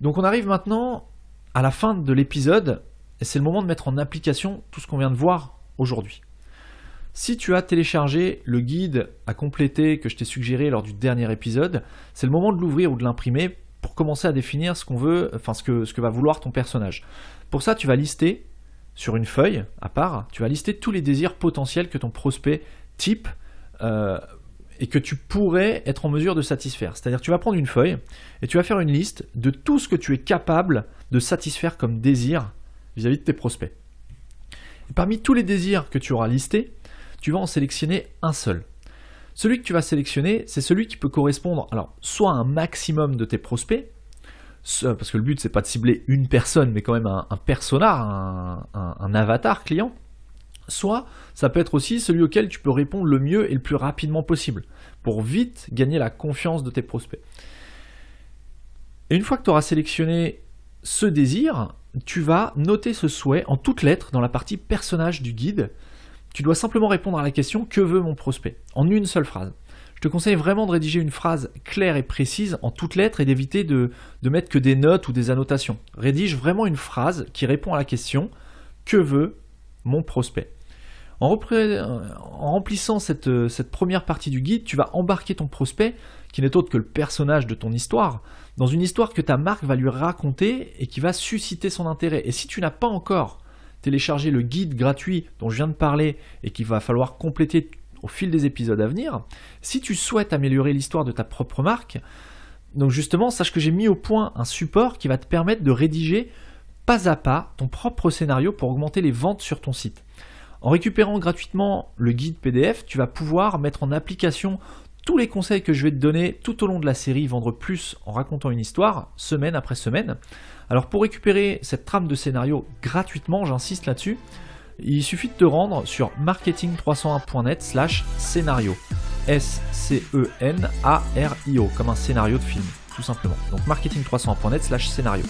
Donc on arrive maintenant à la fin de l'épisode, et c'est le moment de mettre en application tout ce qu'on vient de voir aujourd'hui. Si tu as téléchargé le guide à compléter que je t'ai suggéré lors du dernier épisode, c'est le moment de l'ouvrir ou de l'imprimer pour commencer à définir ce qu'on veut, enfin ce que va vouloir ton personnage. Pour ça, tu vas lister sur une feuille à part, tu vas lister tous les désirs potentiels que ton prospect type et que tu pourrais être en mesure de satisfaire. C'est-à-dire tu vas prendre une feuille et tu vas faire une liste de tout ce que tu es capable de satisfaire comme désir vis-à-vis de tes prospects. Et parmi tous les désirs que tu auras listés, tu vas en sélectionner un seul. Celui que tu vas sélectionner, c'est celui qui peut correspondre alors, soit à un maximum de tes prospects, parce que le but c'est pas de cibler une personne, mais quand même un persona, un avatar client, soit ça peut être aussi celui auquel tu peux répondre le mieux et le plus rapidement possible, pour vite gagner la confiance de tes prospects. Et une fois que tu auras sélectionné ce désir, tu vas noter ce souhait en toutes lettres dans la partie personnage du guide. Tu dois simplement répondre à la question « Que veut mon prospect ?» en une seule phrase. Je te conseille vraiment de rédiger une phrase claire et précise en toutes lettres et d'éviter de mettre que des notes ou des annotations. Rédige vraiment une phrase qui répond à la question « Que veut mon prospect ?» En remplissant cette première partie du guide, tu vas embarquer ton prospect, qui n'est autre que le personnage de ton histoire, dans une histoire que ta marque va lui raconter et qui va susciter son intérêt. Et si tu n'as pas encore téléchargé le guide gratuit dont je viens de parler et qu'il va falloir compléter au fil des épisodes à venir, si tu souhaites améliorer l'histoire de ta propre marque, donc justement, sache que j'ai mis au point un support qui va te permettre de rédiger pas à pas ton propre scénario pour augmenter les ventes sur ton site. En récupérant gratuitement le guide PDF, tu vas pouvoir mettre en application tous les conseils que je vais te donner tout au long de la série Vendre plus en racontant une histoire, semaine après semaine. Alors pour récupérer cette trame de scénario gratuitement, j'insiste là-dessus, il suffit de te rendre sur marketing301.net/scénario. SCENARIO, comme un scénario de film, tout simplement. Donc marketing301.net/scénario.